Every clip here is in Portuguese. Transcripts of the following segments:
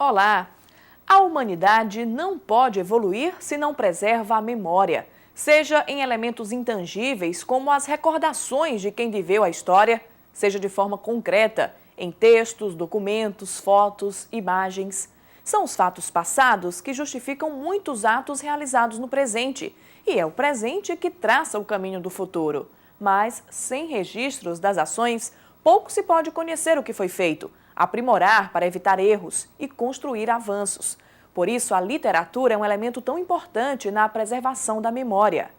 Olá! A humanidade não pode evoluir se não preserva a memória, seja em elementos intangíveis como as recordações de quem viveu a história, seja de forma concreta, em textos, documentos, fotos, imagens. São os fatos passados que justificam muitos atos realizados no presente, e é o presente que traça o caminho do futuro. Mas, sem registros das ações, pouco se pode conhecer o que foi feito, aprimorar para evitar erros e construir avanços. Por isso, a literatura é um elemento tão importante na preservação da memória.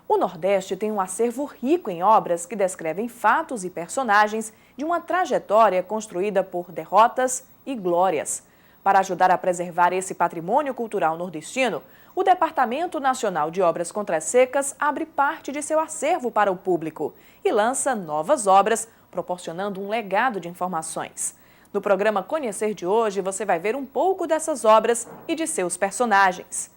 O Nordeste tem um acervo rico em obras que descrevem fatos e personagens de uma trajetória construída por derrotas e glórias. Para ajudar a preservar esse patrimônio cultural nordestino, o Departamento Nacional de Obras Contra-Secas abre parte de seu acervo para o público e lança novas obras, proporcionando um legado de informações. No programa Conhecer de hoje, você vai ver um pouco dessas obras e de seus personagens.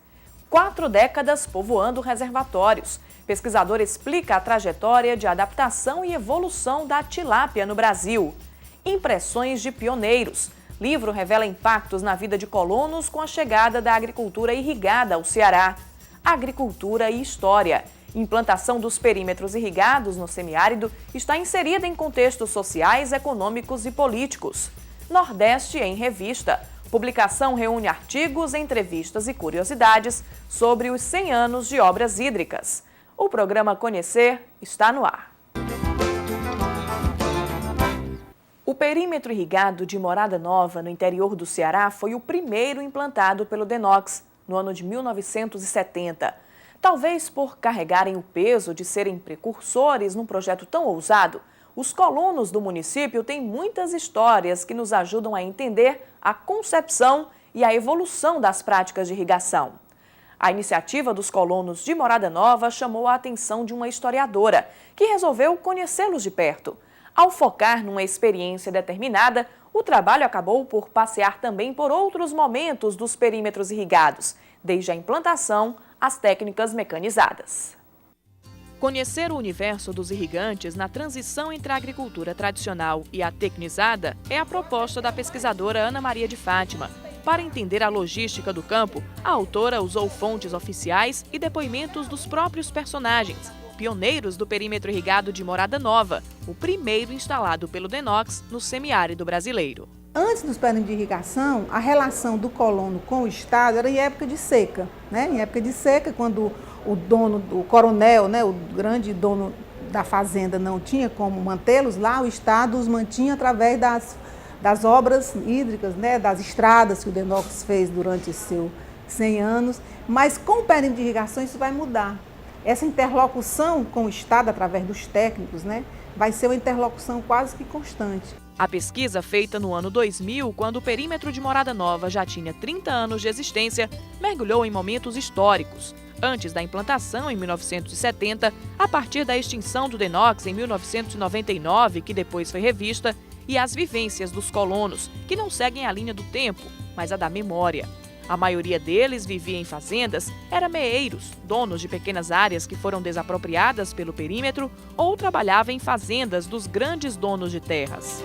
4 décadas povoando reservatórios. Pesquisador explica a trajetória de adaptação e evolução da tilápia no Brasil. Impressões de pioneiros. Livro revela impactos na vida de colonos com a chegada da agricultura irrigada ao Ceará. Agricultura e história. Implantação dos perímetros irrigados no semiárido está inserida em contextos sociais, econômicos e políticos. Nordeste em Revista. Publicação reúne artigos, entrevistas e curiosidades sobre os 100 anos de obras hídricas. O programa Conhecer está no ar. O perímetro irrigado de Morada Nova, no interior do Ceará, foi o primeiro implantado pelo DENOX, no ano de 1970. Talvez por carregarem o peso de serem precursores num projeto tão ousado, os colonos do município têm muitas histórias que nos ajudam a entender a concepção e a evolução das práticas de irrigação. A iniciativa dos colonos de Morada Nova chamou a atenção de uma historiadora, que resolveu conhecê-los de perto. Ao focar numa experiência determinada, o trabalho acabou por passear também por outros momentos dos perímetros irrigados, desde a implantação às técnicas mecanizadas. Conhecer o universo dos irrigantes na transição entre a agricultura tradicional e a tecnizada é a proposta da pesquisadora Ana Maria de Fátima. Para entender a logística do campo, a autora usou fontes oficiais e depoimentos dos próprios personagens, pioneiros do perímetro irrigado de Morada Nova, o primeiro instalado pelo DENOX no semiárido brasileiro. Antes dos perímetros de irrigação, a relação do colono com o Estado era em época de seca. Em época de seca, quando o dono, o coronel, o grande dono da fazenda não tinha como mantê-los lá, o Estado os mantinha através das obras hídricas, das estradas que o DENOX fez durante seus 100 anos. Mas com o perímetro de irrigação isso vai mudar. Essa interlocução com o Estado, através dos técnicos, vai ser uma interlocução quase que constante. A pesquisa feita no ano 2000, quando o perímetro de Morada Nova já tinha 30 anos de existência, mergulhou em momentos históricos. Antes da implantação, em 1970, a partir da extinção do DENOX em 1999, que depois foi revista, e as vivências dos colonos, que não seguem a linha do tempo, mas a da memória. A maioria deles vivia em fazendas, era meeiros, donos de pequenas áreas que foram desapropriadas pelo perímetro, ou trabalhava em fazendas dos grandes donos de terras.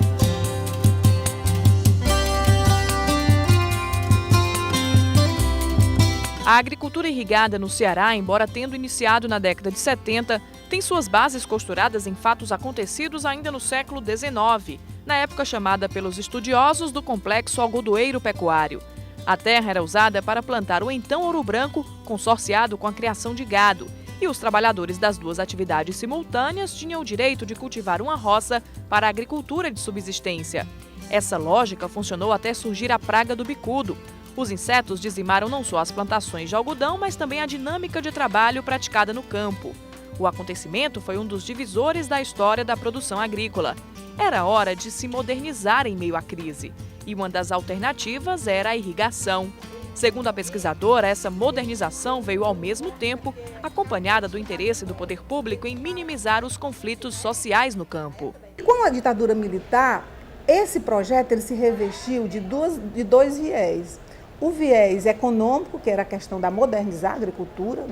A agricultura irrigada no Ceará, embora tendo iniciado na década de 70, tem suas bases costuradas em fatos acontecidos ainda no século XIX, na época chamada pelos estudiosos do complexo algodoeiro pecuário. A terra era usada para plantar o então ouro branco, consorciado com a criação de gado, e os trabalhadores das duas atividades simultâneas tinham o direito de cultivar uma roça para a agricultura de subsistência. Essa lógica funcionou até surgir a praga do bicudo. Os insetos dizimaram não só as plantações de algodão, mas também a dinâmica de trabalho praticada no campo. O acontecimento foi um dos divisores da história da produção agrícola. Era hora de se modernizar em meio à crise. E uma das alternativas era a irrigação. Segundo a pesquisadora, essa modernização veio ao mesmo tempo acompanhada do interesse do poder público em minimizar os conflitos sociais no campo. Com a ditadura militar, esse projeto ele se revestiu de dois viés. O viés econômico, que era a questão da modernizar a agricultura,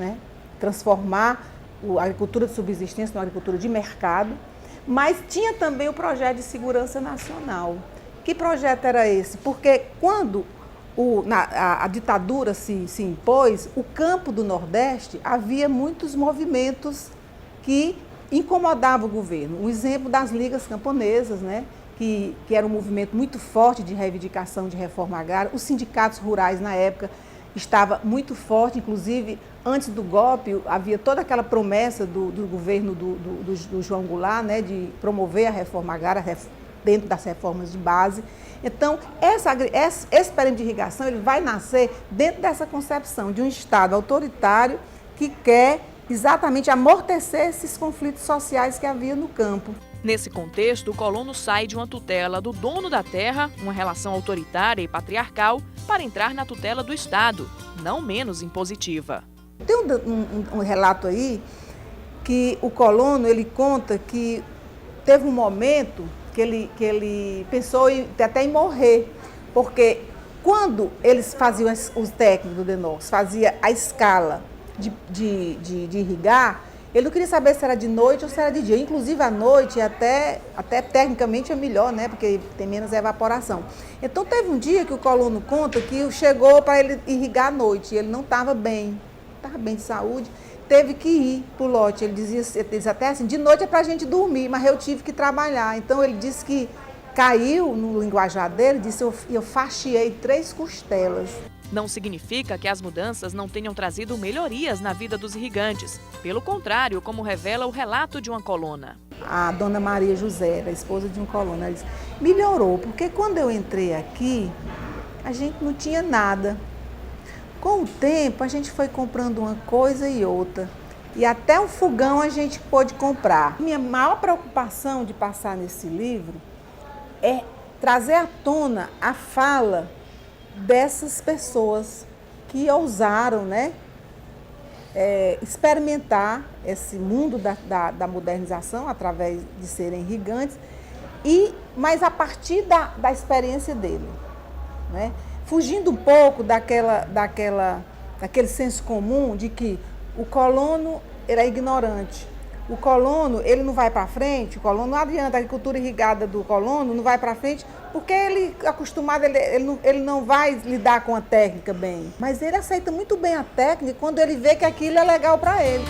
transformar a agricultura de subsistência numa agricultura de mercado, mas tinha também o projeto de segurança nacional. Que projeto era esse? Porque quando a ditadura se impôs, o campo do Nordeste havia muitos movimentos que incomodavam o governo. Um exemplo das ligas camponesas, né? Que era um movimento muito forte de reivindicação de reforma agrária. Os sindicatos rurais, na época, estava muito forte, inclusive, antes do golpe, havia toda aquela promessa do governo do João Goulart, né, de promover a reforma agrária dentro das reformas de base. Então, esse período de irrigação ele vai nascer dentro dessa concepção de um Estado autoritário que quer exatamente amortecer esses conflitos sociais que havia no campo. Nesse contexto, o colono sai de uma tutela do dono da terra, uma relação autoritária e patriarcal, para entrar na tutela do Estado, não menos impositiva. Tem um relato aí que o colono ele conta que teve um momento que ele pensou até em morrer, porque quando eles faziam, os técnicos do DENOX fazia a escala de irrigar, ele não queria saber se era de noite ou se era de dia. Inclusive, à noite, até tecnicamente é melhor, né? Porque tem menos evaporação. Então, teve um dia que o colono conta que chegou para ele irrigar à noite. E ele não estava bem de saúde. Teve que ir para o lote. Ele dizia até assim, de noite é para a gente dormir, mas eu tive que trabalhar. Então, ele disse que caiu no linguajar dele, disse eu faxiei 3 costelas. Não significa que as mudanças não tenham trazido melhorias na vida dos irrigantes. Pelo contrário, como revela o relato de uma colona. A dona Maria José, a esposa de um colono, ela disse, melhorou, porque quando eu entrei aqui, a gente não tinha nada. Com o tempo, a gente foi comprando uma coisa e outra. E até um fogão a gente pôde comprar. Minha maior preocupação de passar nesse livro é trazer à tona a fala dessas pessoas que ousaram, né, experimentar esse mundo da modernização através de serem irrigantes, mas a partir da experiência dele, né, fugindo um pouco daquele senso comum de que o colono era ignorante. O colono, ele não vai para frente, o colono não adianta, a agricultura irrigada do colono não vai para frente, porque ele, acostumado, ele não vai lidar com a técnica bem. Mas ele aceita muito bem a técnica quando ele vê que aquilo é legal para ele.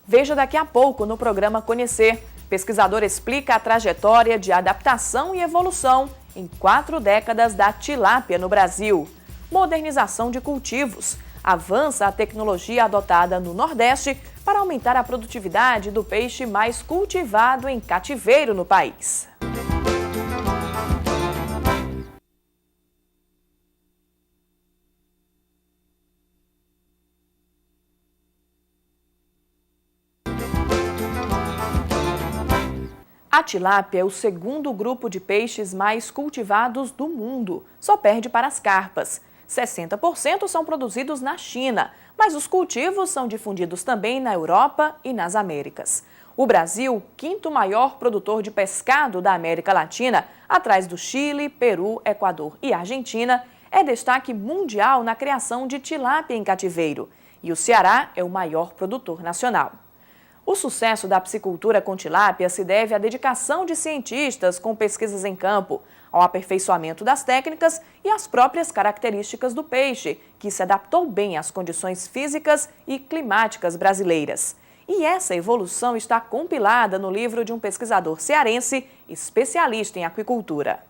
Veja daqui a pouco no programa Conhecer. Pesquisador explica a trajetória de adaptação e evolução em 4 décadas da tilápia no Brasil. Modernização de cultivos. Avança a tecnologia adotada no Nordeste para aumentar a produtividade do peixe mais cultivado em cativeiro no país. A tilápia é o segundo grupo de peixes mais cultivados do mundo, só perde para as carpas. 60% são produzidos na China, mas os cultivos são difundidos também na Europa e nas Américas. O Brasil, 5º maior produtor de pescado da América Latina, atrás do Chile, Peru, Equador e Argentina, é destaque mundial na criação de tilápia em cativeiro. E o Ceará é o maior produtor nacional. O sucesso da piscicultura com tilápia se deve à dedicação de cientistas com pesquisas em campo, ao aperfeiçoamento das técnicas e às próprias características do peixe, que se adaptou bem às condições físicas e climáticas brasileiras. E essa evolução está compilada no livro de um pesquisador cearense especialista em aquicultura.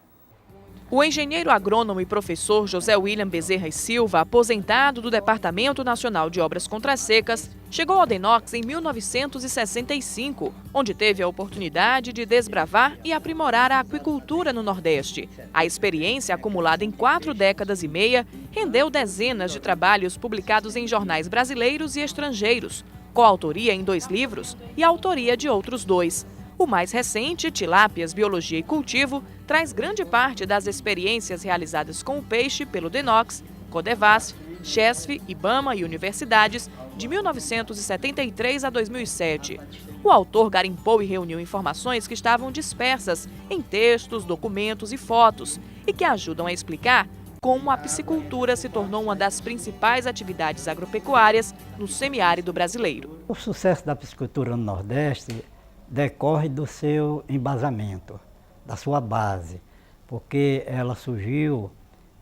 O engenheiro agrônomo e professor José William Bezerra e Silva, aposentado do Departamento Nacional de Obras Contra-Secas, chegou ao DENOX em 1965, onde teve a oportunidade de desbravar e aprimorar a aquicultura no Nordeste. A experiência, acumulada em 4 décadas e meia, rendeu dezenas de trabalhos publicados em jornais brasileiros e estrangeiros, coautoria em 2 livros e autoria de outros 2. O mais recente, Tilápias, Biologia e Cultivo, traz grande parte das experiências realizadas com o peixe pelo DENOX, Codevasf, Chesf, IBAMA e universidades de 1973 a 2007. O autor garimpou e reuniu informações que estavam dispersas em textos, documentos e fotos e que ajudam a explicar como a piscicultura se tornou uma das principais atividades agropecuárias no semiárido brasileiro. O sucesso da piscicultura no Nordeste decorre do seu embasamento, da sua base, porque ela surgiu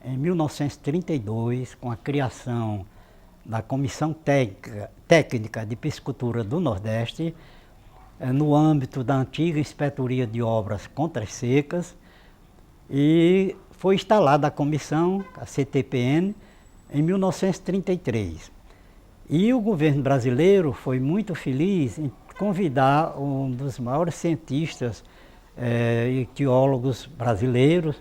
em 1932 com a criação da Comissão Técnica de Piscicultura do Nordeste, no âmbito da antiga Inspetoria de Obras contra as Secas, e foi instalada a comissão, a CTPN, em 1933. E o governo brasileiro foi muito feliz em convidar um dos maiores cientistas e teólogos brasileiros,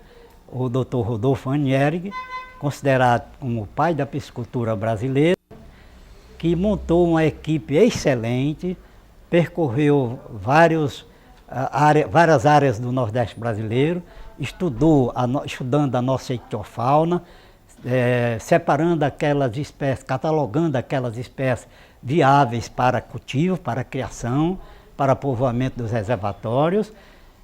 o Dr. Rodolfo Anhering, considerado como o pai da piscicultura brasileira, que montou uma equipe excelente, percorreu várias áreas do Nordeste brasileiro, estudando a nossa ictiofauna, separando aquelas espécies, catalogando aquelas espécies viáveis para cultivo, para criação, para povoamento dos reservatórios,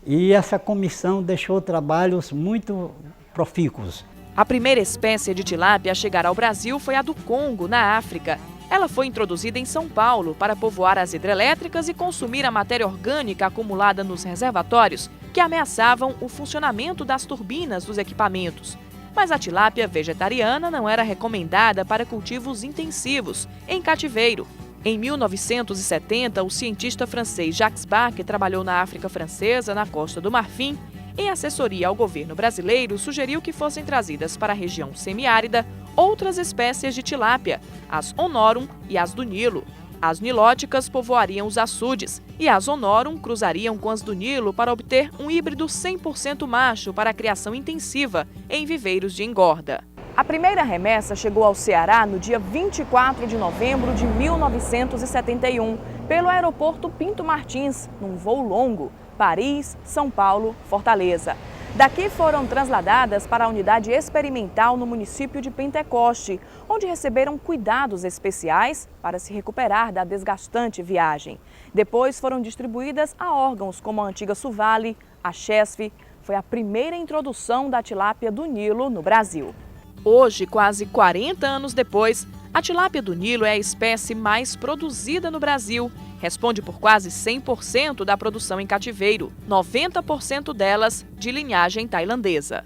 e essa comissão deixou trabalhos muito profícuos. A primeira espécie de tilápia a chegar ao Brasil foi a do Congo, na África. Ela foi introduzida em São Paulo para povoar as hidrelétricas e consumir a matéria orgânica acumulada nos reservatórios, que ameaçavam o funcionamento das turbinas dos equipamentos. Mas a tilápia vegetariana não era recomendada para cultivos intensivos, em cativeiro. Em 1970, o cientista francês Jacques Bach trabalhou na África Francesa, na Costa do Marfim. Em assessoria ao governo brasileiro, sugeriu que fossem trazidas para a região semiárida outras espécies de tilápia, as Honorum e as do Nilo. As nilóticas povoariam os açudes e as Honorum cruzariam com as do Nilo para obter um híbrido 100% macho para a criação intensiva em viveiros de engorda. A primeira remessa chegou ao Ceará no dia 24 de novembro de 1971, pelo aeroporto Pinto Martins, num voo longo, Paris, São Paulo, Fortaleza. Daqui foram trasladadas para a unidade experimental no município de Pentecoste, onde receberam cuidados especiais para se recuperar da desgastante viagem. Depois foram distribuídas a órgãos como a antiga Suvale, a Chesf. Foi a primeira introdução da tilápia do Nilo no Brasil. Hoje, quase 40 anos depois, a tilápia do Nilo é a espécie mais produzida no Brasil. Responde por quase 100% da produção em cativeiro, 90% delas de linhagem tailandesa.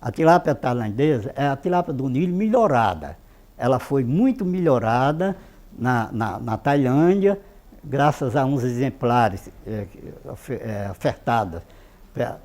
A tilápia tailandesa é a tilápia do Nilo melhorada. Ela foi muito melhorada na Tailândia, graças a uns exemplares ofertados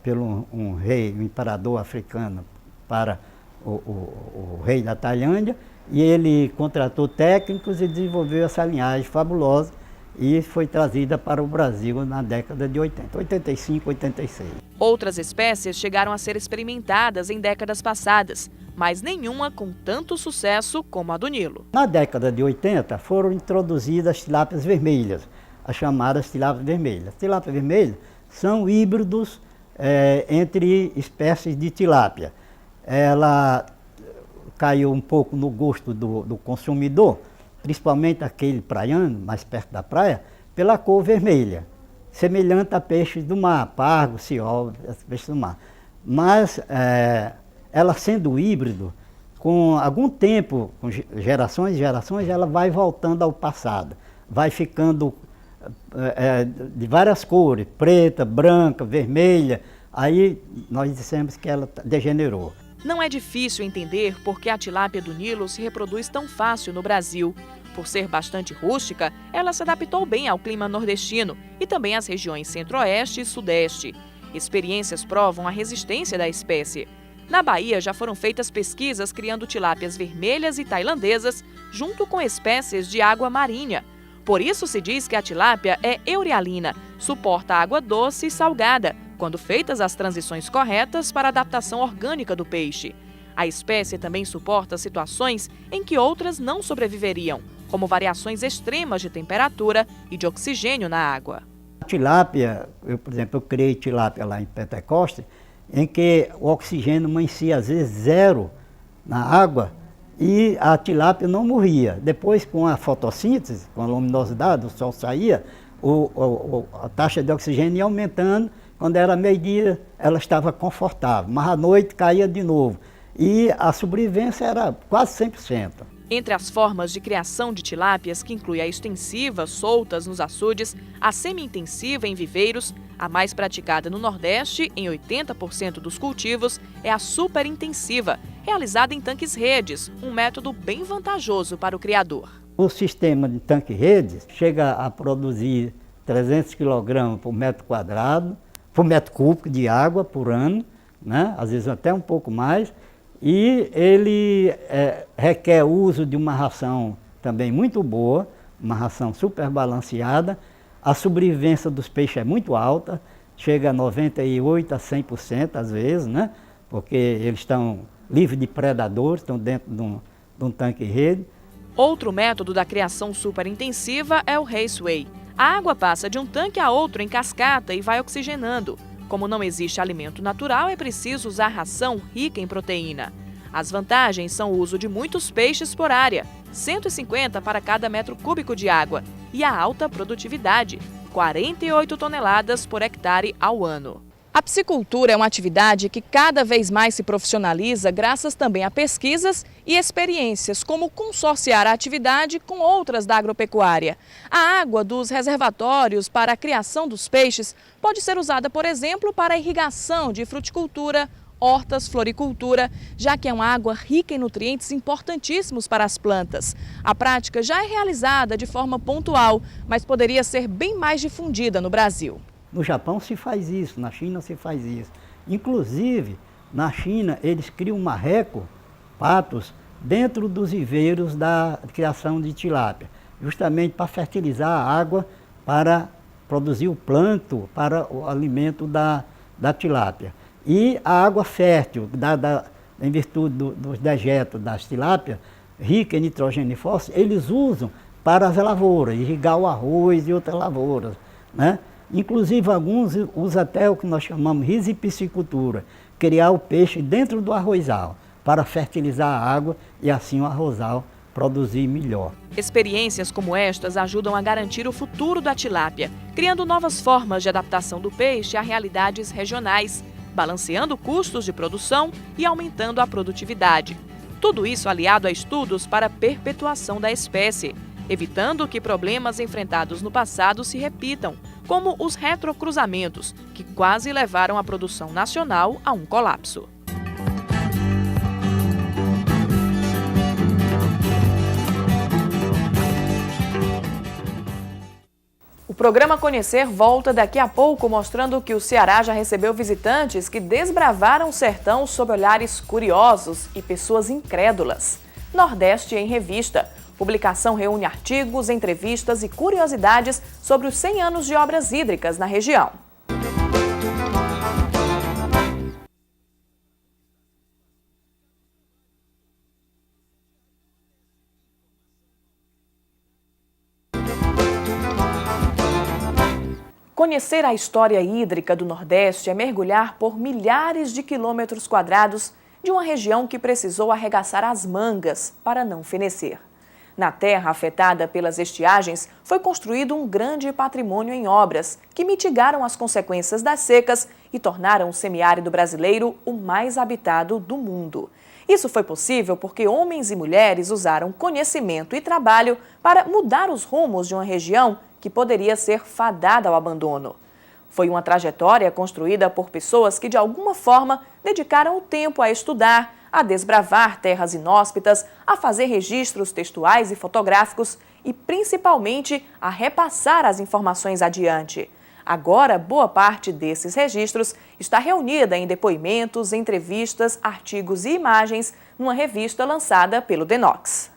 pelo um rei, um imperador africano, para o rei da Tailândia, e ele contratou técnicos e desenvolveu essa linhagem fabulosa e foi trazida para o Brasil na década de 80, 85, 86. Outras espécies chegaram a ser experimentadas em décadas passadas, mas nenhuma com tanto sucesso como a do Nilo. Na década de 80 foram introduzidas as tilápias vermelhas, as chamadas tilápias vermelhas. As tilápias vermelhas são híbridos entre espécies de tilápia. Ela caiu um pouco no gosto do consumidor, principalmente aquele praiano, mais perto da praia, pela cor vermelha, semelhante a peixes do mar, pargo, ciol, peixes do mar. Mas ela sendo híbrido, com algum tempo, com gerações e gerações, ela vai voltando ao passado, vai ficando de várias cores, preta, branca, vermelha. Aí nós dissemos que ela degenerou. Não é difícil entender por que a tilápia do Nilo se reproduz tão fácil no Brasil. Por ser bastante rústica, ela se adaptou bem ao clima nordestino e também às regiões centro-oeste e sudeste. Experiências provam a resistência da espécie. Na Bahia já foram feitas pesquisas criando tilápias vermelhas e tailandesas junto com espécies de água marinha. Por isso se diz que a tilápia é eurealina, suporta água doce e salgada, quando feitas as transições corretas para a adaptação orgânica do peixe. A espécie também suporta situações em que outras não sobreviveriam, como variações extremas de temperatura e de oxigênio na água. A tilápia, por exemplo, eu criei tilápia lá em Pentecoste, em que o oxigênio amanhecia às vezes zero na água e a tilápia não morria. Depois, com a fotossíntese, com a luminosidade, o sol saía, a taxa de oxigênio ia aumentando. Quando era meio-dia, ela estava confortável, mas à noite caía de novo. E a sobrevivência era quase 100%. Entre as formas de criação de tilápias, que inclui a extensiva, soltas nos açudes, a semi-intensiva em viveiros, a mais praticada no Nordeste, em 80% dos cultivos, é a superintensiva, realizada em tanques-redes, um método bem vantajoso para o criador. O sistema de tanque-redes chega a produzir 300 kg por metro quadrado, por metro cúbico de água por ano, né? Às vezes até um pouco mais, e ele requer o uso de uma ração também muito boa, uma ração super balanceada. A sobrevivência dos peixes é muito alta, chega a 98% a 100% às vezes, né? Porque eles estão livres de predadores, estão dentro de um tanque-rede. Outro método da criação superintensiva é o raceway. A água passa de um tanque a outro em cascata e vai oxigenando. Como não existe alimento natural, é preciso usar ração rica em proteína. As vantagens são o uso de muitos peixes por área, 150 para cada metro cúbico de água, e a alta produtividade, 48 toneladas por hectare ao ano. A piscicultura é uma atividade que cada vez mais se profissionaliza graças também a pesquisas e experiências, como consorciar a atividade com outras da agropecuária. A água dos reservatórios para a criação dos peixes pode ser usada, por exemplo, para a irrigação de fruticultura, hortas, floricultura, já que é uma água rica em nutrientes importantíssimos para as plantas. A prática já é realizada de forma pontual, mas poderia ser bem mais difundida no Brasil. No Japão se faz isso, na China se faz isso. Inclusive, na China, eles criam marreco, patos, dentro dos viveiros da criação de tilápia, justamente para fertilizar a água, para produzir o plâncton, para o alimento da tilápia. E a água fértil, em virtude dos dejetos das tilápias, rica em nitrogênio e fósforo, eles usam para as lavouras, irrigar o arroz e outras lavouras, né? Inclusive, alguns usam até o que nós chamamos de risipiscicultura, criar o peixe dentro do arrozal, para fertilizar a água e assim o arrozal produzir melhor. Experiências como estas ajudam a garantir o futuro da tilápia, criando novas formas de adaptação do peixe a realidades regionais, balanceando custos de produção e aumentando a produtividade. Tudo isso aliado a estudos para a perpetuação da espécie, evitando que problemas enfrentados no passado se repitam, como os retrocruzamentos, que quase levaram a produção nacional a um colapso. O programa Conhecer volta daqui a pouco, mostrando que o Ceará já recebeu visitantes que desbravaram o sertão sob olhares curiosos e pessoas incrédulas. Nordeste em Revista. Publicação reúne artigos, entrevistas e curiosidades sobre os 100 anos de obras hídricas na região. Conhecer a história hídrica do Nordeste é mergulhar por milhares de quilômetros quadrados de uma região que precisou arregaçar as mangas para não fenecer. Na terra afetada pelas estiagens, foi construído um grande patrimônio em obras que mitigaram as consequências das secas e tornaram o semiárido brasileiro o mais habitado do mundo. Isso foi possível porque homens e mulheres usaram conhecimento e trabalho para mudar os rumos de uma região que poderia ser fadada ao abandono. Foi uma trajetória construída por pessoas que, de alguma forma, dedicaram o tempo a estudar, a desbravar terras inóspitas, a fazer registros textuais e fotográficos e, principalmente, a repassar as informações adiante. Agora, boa parte desses registros está reunida em depoimentos, entrevistas, artigos e imagens numa revista lançada pelo DeNox.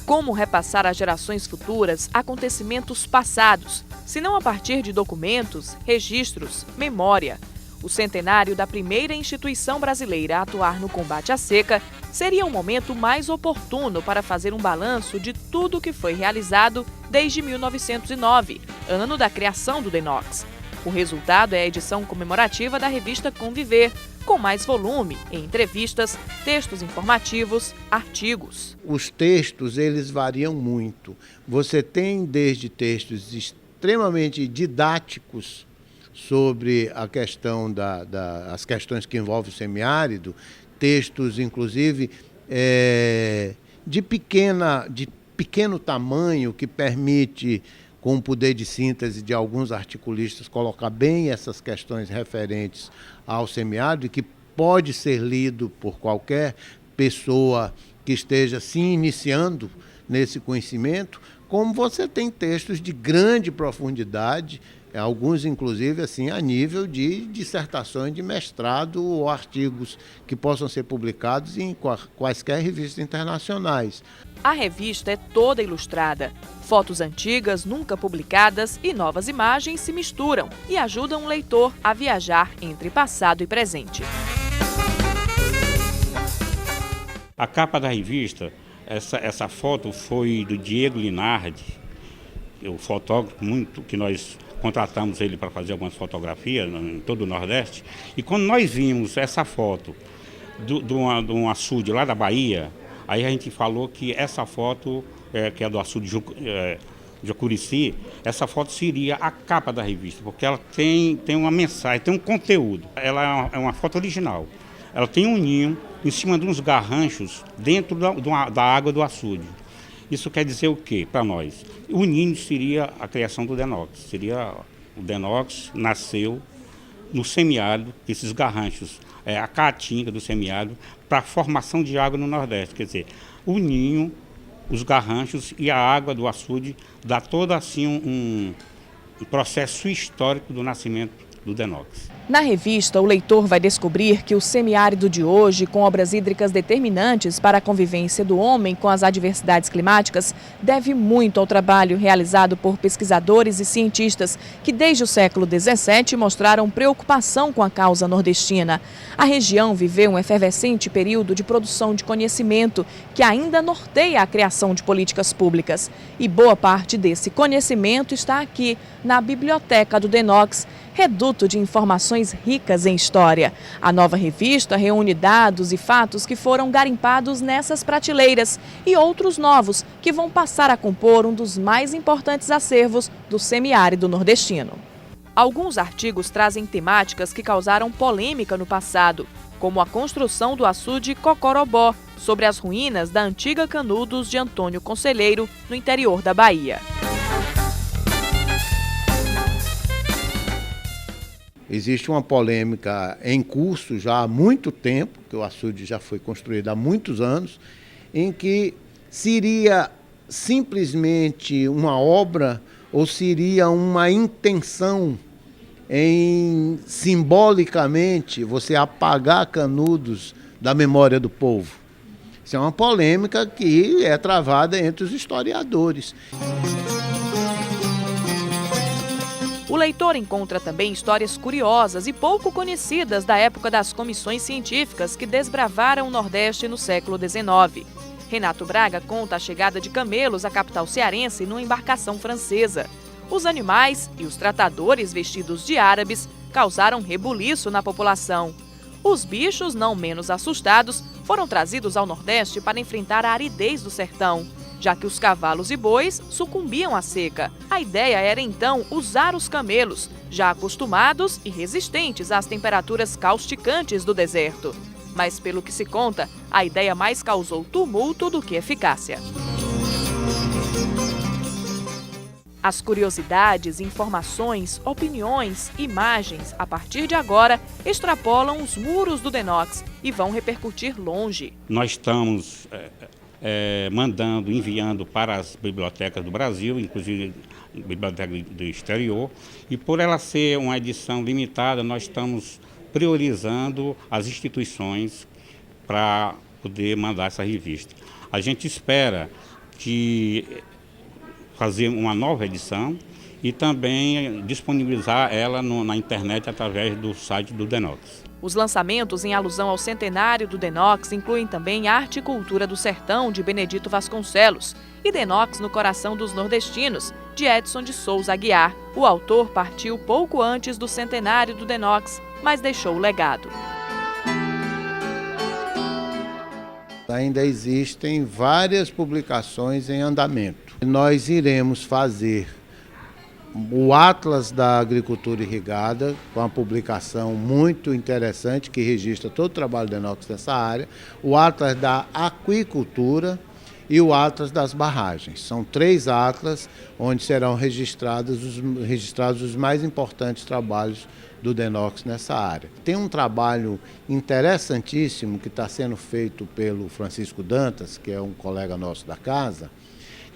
Como repassar às gerações futuras acontecimentos passados, se não a partir de documentos, registros, memória? O centenário da primeira instituição brasileira a atuar no combate à seca seria um momento mais oportuno para fazer um balanço de tudo o que foi realizado desde 1909, ano da criação do DeNox. O resultado é a edição comemorativa da revista Conviver, com mais volume em entrevistas, textos informativos, artigos. Os textos, eles variam muito. Você tem desde textos extremamente didáticos sobre a questão as questões que envolvem o semiárido, textos, inclusive, de pequeno tamanho, que permite, com o poder de síntese de alguns articulistas, colocar bem essas questões referentes ao semiárido e que pode ser lido por qualquer pessoa que esteja se iniciando nesse conhecimento, como você tem textos de grande profundidade, alguns inclusive assim a nível de dissertações de mestrado ou artigos que possam ser publicados em quaisquer revistas internacionais. A revista é toda ilustrada. Fotos antigas, nunca publicadas e novas imagens se misturam e ajudam o leitor a viajar entre passado e presente. A capa da revista, essa foto foi do Diego Linardi, o fotógrafo que nós contratamos ele para fazer algumas fotografias em todo o Nordeste. E quando nós vimos essa foto de um açude lá da Bahia, aí a gente falou que essa foto, que é do açude de Jacurici, essa foto seria a capa da revista, porque ela tem uma mensagem, tem um conteúdo. Ela é uma foto original. Ela tem um ninho em cima de uns garranchos dentro da água do açude. Isso quer dizer o quê para nós? O ninho seria a criação do Denox. O Denox nasceu no semiárido, esses garranchos, a caatinga do semiárido, para a formação de água no Nordeste. Quer dizer, o ninho, os garranchos e a água do açude dá todo assim um processo histórico do nascimento do Denox. Na revista, o leitor vai descobrir que o semiárido de hoje, com obras hídricas determinantes para a convivência do homem com as adversidades climáticas, deve muito ao trabalho realizado por pesquisadores e cientistas que, desde o século XVII, mostraram preocupação com a causa nordestina. A região viveu um efervescente período de produção de conhecimento que ainda norteia a criação de políticas públicas. E boa parte desse conhecimento está aqui, na Biblioteca do Denox, reduto de informações ricas em história. A nova revista reúne dados e fatos que foram garimpados nessas prateleiras e outros novos que vão passar a compor um dos mais importantes acervos do semiárido nordestino. Alguns artigos trazem temáticas que causaram polêmica no passado, como a construção do açude Cocorobó, sobre as ruínas da antiga Canudos de Antônio Conselheiro, no interior da Bahia. Existe uma polêmica em curso já há muito tempo, que o açude já foi construído há muitos anos, em que seria simplesmente uma obra ou seria uma intenção em, simbolicamente, você apagar Canudos da memória do povo. Isso é uma polêmica que é travada entre os historiadores. O leitor encontra também histórias curiosas e pouco conhecidas da época das comissões científicas que desbravaram o Nordeste no século XIX. Renato Braga conta a chegada de camelos à capital cearense numa embarcação francesa. Os animais e os tratadores vestidos de árabes causaram rebuliço na população. Os bichos, não menos assustados, foram trazidos ao Nordeste para enfrentar a aridez do sertão, já que os cavalos e bois sucumbiam à seca. A ideia era então usar os camelos, já acostumados e resistentes às temperaturas causticantes do deserto. Mas, pelo que se conta, a ideia mais causou tumulto do que eficácia. As curiosidades, informações, opiniões, imagens, a partir de agora, extrapolam os muros do Denox e vão repercutir longe. Nós estamos enviando para as bibliotecas do Brasil, inclusive bibliotecas do exterior, e por ela ser uma edição limitada, nós estamos priorizando as instituições para poder mandar essa revista. A gente espera fazer uma nova edição e também disponibilizar ela na internet através do site do Denox. Os lançamentos em alusão ao centenário do Denox incluem também Arte e Cultura do Sertão, de Benedito Vasconcelos, e Denox no Coração dos Nordestinos, de Edson de Souza Aguiar. O autor partiu pouco antes do centenário do Denox, mas deixou o legado. Ainda existem várias publicações em andamento. Nós iremos fazer o Atlas da Agricultura Irrigada, com uma publicação muito interessante que registra todo o trabalho do Denox nessa área, o Atlas da Aquicultura e o Atlas das Barragens. São 3 atlas onde serão registrados os mais importantes trabalhos do Denox nessa área. Tem um trabalho interessantíssimo que está sendo feito pelo Francisco Dantas, que é um colega nosso da casa,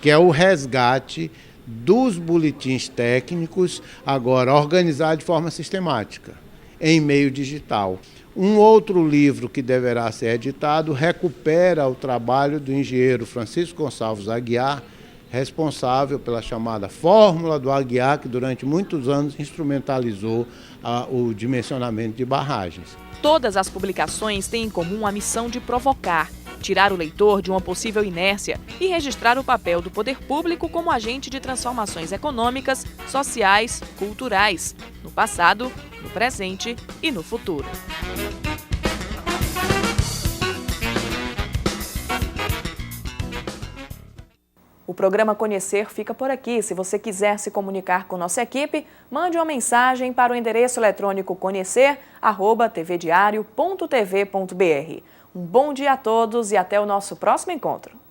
que é o resgate dos boletins técnicos, agora organizado de forma sistemática, em meio digital. Um outro livro que deverá ser editado recupera o trabalho do engenheiro Francisco Gonçalves Aguiar, responsável pela chamada Fórmula do Aguiar, que durante muitos anos instrumentalizou o dimensionamento de barragens. Todas as publicações têm em comum a missão de provocar, tirar o leitor de uma possível inércia e registrar o papel do poder público como agente de transformações econômicas, sociais, culturais, no passado, no presente e no futuro. O programa Conhecer fica por aqui. Se você quiser se comunicar com nossa equipe, mande uma mensagem para o endereço eletrônico conhecer@tvdiario.tv.br. Um bom dia a todos e até o nosso próximo encontro.